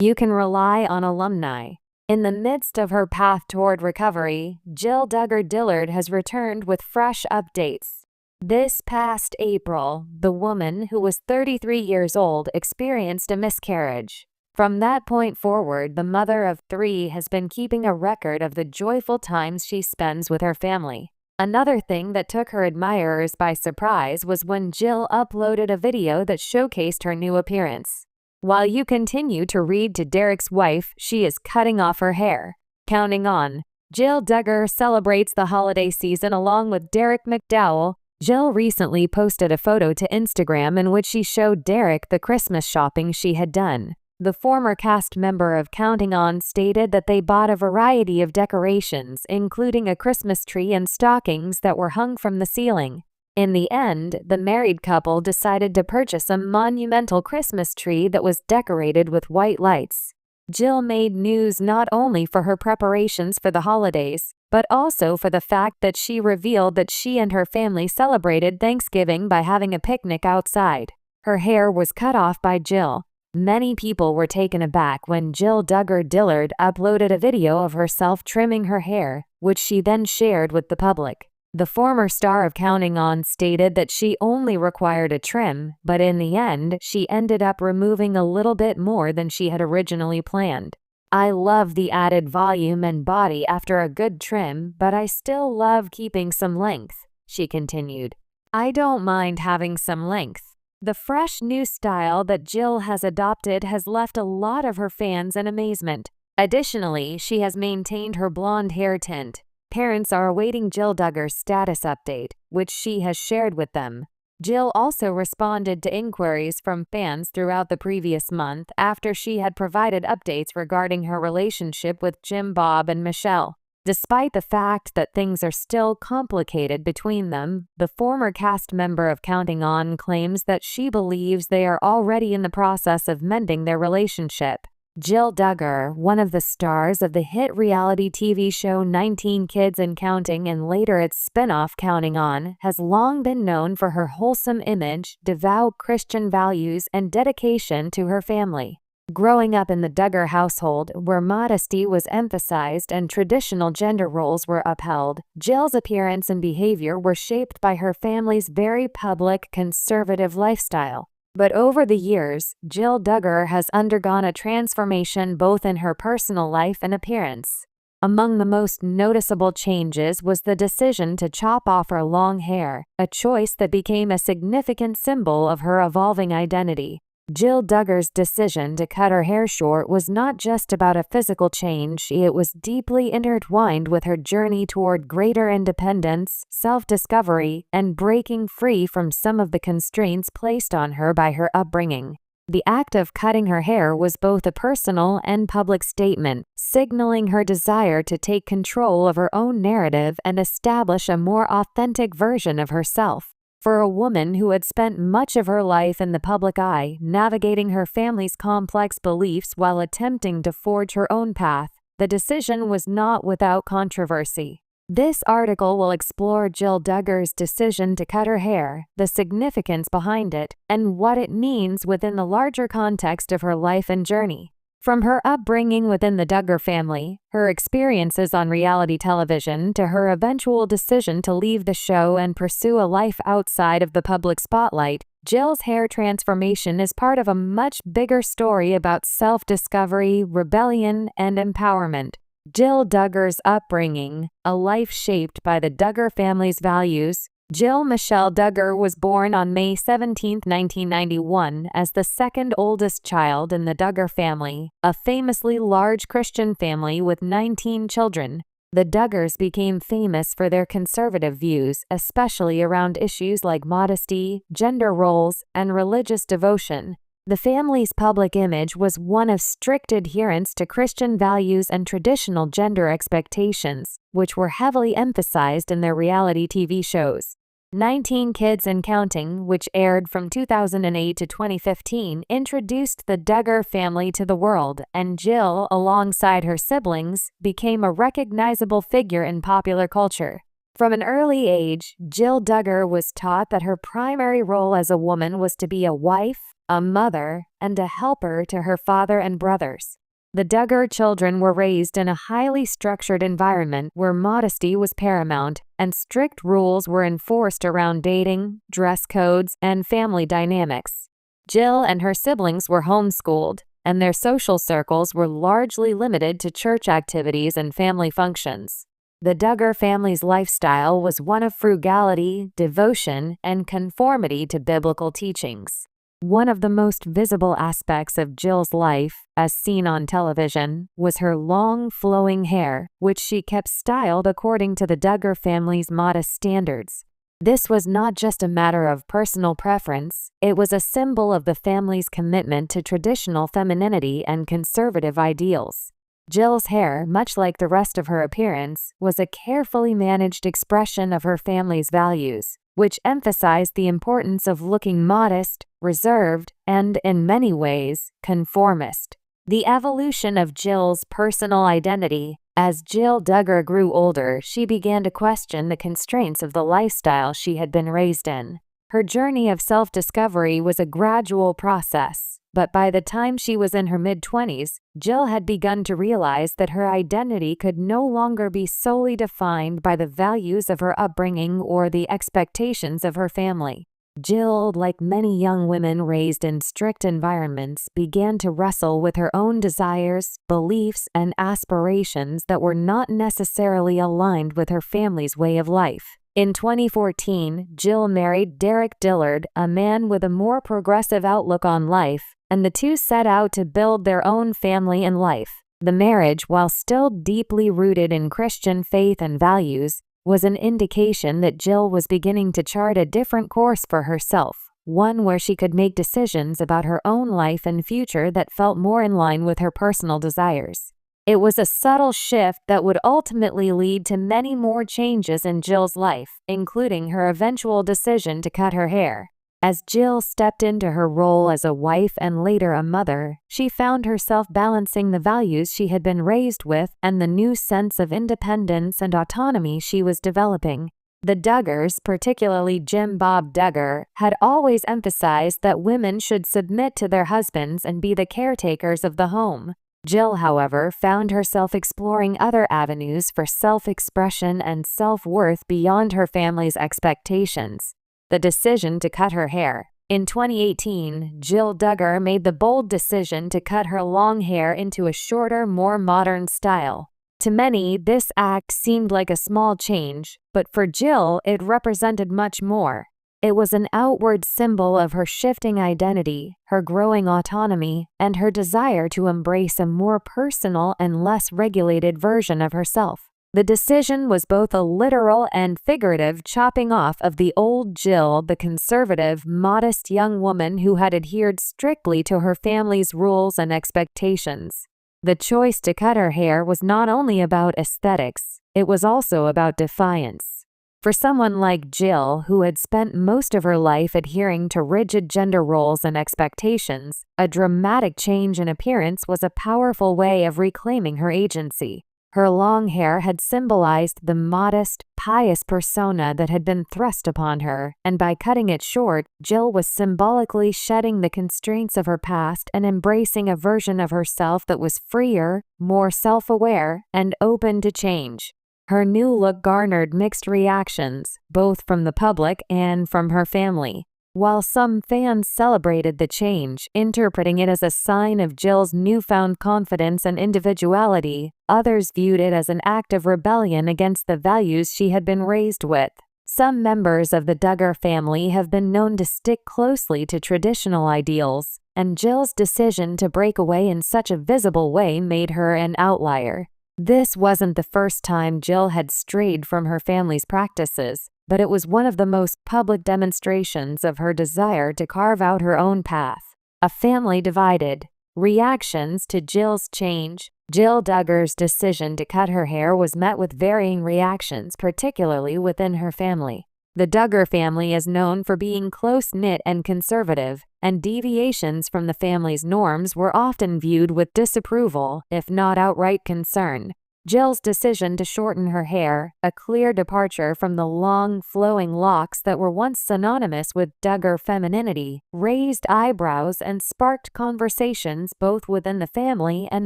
You can rely on alumni. In the midst of her path toward recovery, Jill Duggar Dillard has returned with fresh updates. This past April, the woman, who was 33 years old, experienced a miscarriage. From that point forward, the mother of 3 has been keeping a record of the joyful times she spends with her family. Another thing that took her admirers by surprise was when Jill uploaded a video that showcased her new appearance. While you continue to read to Derek's wife, she is cutting off her hair. Counting on. Jill Duggar celebrates the holiday season along with Derek McDowell. Jill recently posted a photo to Instagram in which she showed Derek the Christmas shopping she had done. The former cast member of Counting On stated that they bought a variety of decorations, including a Christmas tree and stockings that were hung from the ceiling. In the end, the married couple decided to purchase a monumental Christmas tree that was decorated with white lights. Jill made news not only for her preparations for the holidays, but also for the fact that she revealed that she and her family celebrated Thanksgiving by having a picnic outside. Her hair was cut off by Jill. Many people were taken aback when Jill Duggar Dillard uploaded a video of herself trimming her hair, which she then shared with the public. The former star of Counting On stated that she only required a trim, but in the end, she ended up removing a little bit more than she had originally planned. "I love the added volume and body after a good trim, but I still love keeping some length," she continued. "I don't mind having some length." The fresh new style that Jill has adopted has left a lot of her fans in amazement. Additionally, she has maintained her blonde hair tint. Parents are awaiting Jill Duggar's status update, which she has shared with them. Jill also responded to inquiries from fans throughout the previous month after she had provided updates regarding her relationship with Jim Bob and Michelle. Despite the fact that things are still complicated between them, the former cast member of Counting On claims that she believes they are already in the process of mending their relationship. Jill Duggar, one of the stars of the hit reality TV show 19 Kids and Counting and later its spin-off Counting On, has long been known for her wholesome image, devout Christian values, and dedication to her family. Growing up in the Duggar household, where modesty was emphasized and traditional gender roles were upheld, Jill's appearance and behavior were shaped by her family's very public, conservative lifestyle. But over the years, Jill Duggar has undergone a transformation both in her personal life and appearance. Among the most noticeable changes was the decision to chop off her long hair, a choice that became a significant symbol of her evolving identity. Jill Duggar's decision to cut her hair short was not just about a physical change, it was deeply intertwined with her journey toward greater independence, self-discovery, and breaking free from some of the constraints placed on her by her upbringing. The act of cutting her hair was both a personal and public statement, signaling her desire to take control of her own narrative and establish a more authentic version of herself. For a woman who had spent much of her life in the public eye, navigating her family's complex beliefs while attempting to forge her own path, the decision was not without controversy. This article will explore Jill Duggar's decision to cut her hair, the significance behind it, and what it means within the larger context of her life and journey. From her upbringing within the Duggar family, her experiences on reality television, to her eventual decision to leave the show and pursue a life outside of the public spotlight, Jill's hair transformation is part of a much bigger story about self-discovery, rebellion, and empowerment. Jill Duggar's upbringing, a life shaped by the Duggar family's values. Jill Michelle Duggar was born on May 17, 1991, as the second oldest child in the Duggar family, a famously large Christian family with 19 children. The Duggars became famous for their conservative views, especially around issues like modesty, gender roles, and religious devotion. The family's public image was one of strict adherence to Christian values and traditional gender expectations, which were heavily emphasized in their reality TV shows. 19 Kids and Counting, which aired from 2008 to 2015, introduced the Duggar family to the world, and Jill, alongside her siblings, became a recognizable figure in popular culture. From an early age, Jill Duggar was taught that her primary role as a woman was to be a wife, a mother, and a helper to her father and brothers. The Duggar children were raised in a highly structured environment where modesty was paramount, and strict rules were enforced around dating, dress codes, and family dynamics. Jill and her siblings were homeschooled, and their social circles were largely limited to church activities and family functions. The Duggar family's lifestyle was one of frugality, devotion, and conformity to biblical teachings. One of the most visible aspects of Jill's life, as seen on television, was her long, flowing hair, which she kept styled according to the Duggar family's modest standards. This was not just a matter of personal preference, it was a symbol of the family's commitment to traditional femininity and conservative ideals. Jill's hair, much like the rest of her appearance, was a carefully managed expression of her family's values, which emphasized the importance of looking modest, reserved, and, in many ways, conformist. The evolution of Jill's personal identity. As Jill Duggar grew older, she began to question the constraints of the lifestyle she had been raised in. Her journey of self-discovery was a gradual process, but by the time she was in her mid-20s, Jill had begun to realize that her identity could no longer be solely defined by the values of her upbringing or the expectations of her family. Jill, like many young women raised in strict environments, began to wrestle with her own desires, beliefs, and aspirations that were not necessarily aligned with her family's way of life. In 2014, Jill married Derek Dillard, a man with a more progressive outlook on life, and the two set out to build their own family and life. The marriage, while still deeply rooted in Christian faith and values, was an indication that Jill was beginning to chart a different course for herself, one where she could make decisions about her own life and future that felt more in line with her personal desires. It was a subtle shift that would ultimately lead to many more changes in Jill's life, including her eventual decision to cut her hair. As Jill stepped into her role as a wife and later a mother, she found herself balancing the values she had been raised with and the new sense of independence and autonomy she was developing. The Duggars, particularly Jim Bob Duggar, had always emphasized that women should submit to their husbands and be the caretakers of the home. Jill, however, found herself exploring other avenues for self-expression and self-worth beyond her family's expectations. The decision to cut her hair. In 2018, Jill Duggar made the bold decision to cut her long hair into a shorter, more modern style. To many, this act seemed like a small change, but for Jill, it represented much more. It was an outward symbol of her shifting identity, her growing autonomy, and her desire to embrace a more personal and less regulated version of herself. The decision was both a literal and figurative chopping off of the old Jill, the conservative, modest young woman who had adhered strictly to her family's rules and expectations. The choice to cut her hair was not only about aesthetics, it was also about defiance. For someone like Jill, who had spent most of her life adhering to rigid gender roles and expectations, a dramatic change in appearance was a powerful way of reclaiming her agency. Her long hair had symbolized the modest, pious persona that had been thrust upon her, and by cutting it short, Jill was symbolically shedding the constraints of her past and embracing a version of herself that was freer, more self-aware, and open to change. Her new look garnered mixed reactions, both from the public and from her family. While some fans celebrated the change, interpreting it as a sign of Jill's newfound confidence and individuality, others viewed it as an act of rebellion against the values she had been raised with. Some members of the Duggar family have been known to stick closely to traditional ideals, and Jill's decision to break away in such a visible way made her an outlier. This wasn't the first time Jill had strayed from her family's practices, but it was one of the most public demonstrations of her desire to carve out her own path. A family divided. Reactions to Jill's change. Jill Duggar's decision to cut her hair was met with varying reactions, particularly within her family. The Duggar family is known for being close-knit and conservative, and deviations from the family's norms were often viewed with disapproval, if not outright concern. Jill's decision to shorten her hair, a clear departure from the long, flowing locks that were once synonymous with Duggar femininity, raised eyebrows and sparked conversations both within the family and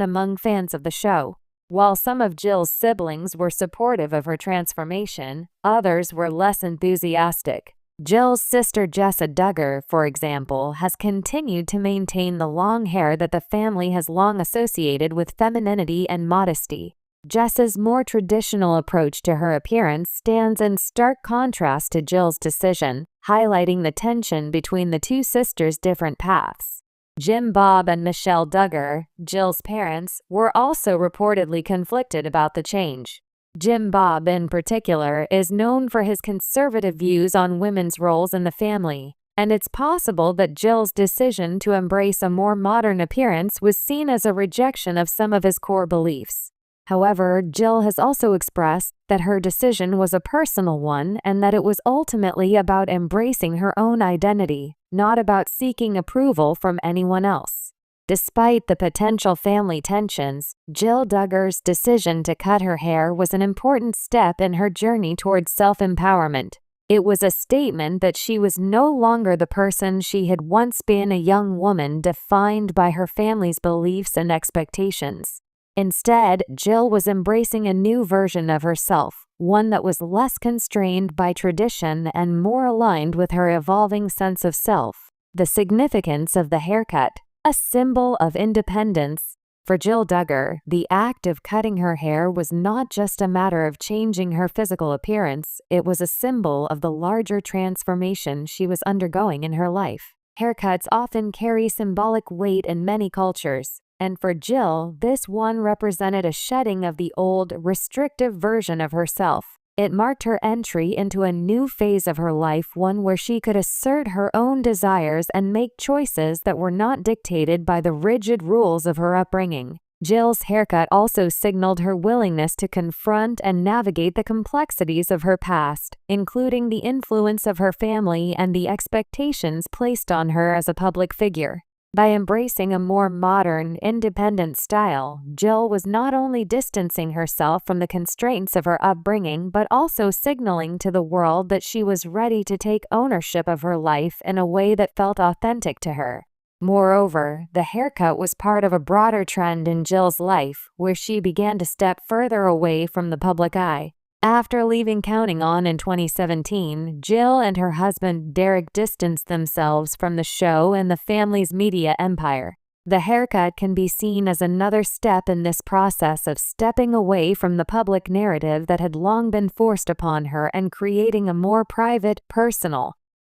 among fans of the show. While some of Jill's siblings were supportive of her transformation, others were less enthusiastic. Jill's sister Jessa Duggar, for example, has continued to maintain the long hair that the family has long associated with femininity and modesty. Jessa's more traditional approach to her appearance stands in stark contrast to Jill's decision, highlighting the tension between the two sisters' different paths. Jim Bob and Michelle Duggar, Jill's parents, were also reportedly conflicted about the change. Jim Bob, in particular, is known for his conservative views on women's roles in the family, and it's possible that Jill's decision to embrace a more modern appearance was seen as a rejection of some of his core beliefs. However, Jill has also expressed that her decision was a personal one and that it was ultimately about embracing her own identity, not about seeking approval from anyone else. Despite the potential family tensions, Jill Duggar's decision to cut her hair was an important step in her journey towards self-empowerment. It was a statement that she was no longer the person she had once been, a young woman defined by her family's beliefs and expectations. Instead, Jill was embracing a new version of herself, one that was less constrained by tradition and more aligned with her evolving sense of self. The significance of the haircut, a symbol of independence. For Jill Duggar, the act of cutting her hair was not just a matter of changing her physical appearance, it was a symbol of the larger transformation she was undergoing in her life. Haircuts often carry symbolic weight in many cultures, and for Jill, this one represented a shedding of the old, restrictive version of herself. It marked her entry into a new phase of her life, one where she could assert her own desires and make choices that were not dictated by the rigid rules of her upbringing. Jill's haircut also signaled her willingness to confront and navigate the complexities of her past, including the influence of her family and the expectations placed on her as a public figure. By embracing a more modern, independent style, Jill was not only distancing herself from the constraints of her upbringing but also signaling to the world that she was ready to take ownership of her life in a way that felt authentic to her. Moreover, the haircut was part of a broader trend in Jill's life, where she began to step further away from the public eye. After leaving Counting On in 2017, Jill and her husband Derek distanced themselves from the show and the family's media empire. The haircut can be seen as another step in this process of stepping away from the public narrative that had long been forced upon her and creating a more private, personal,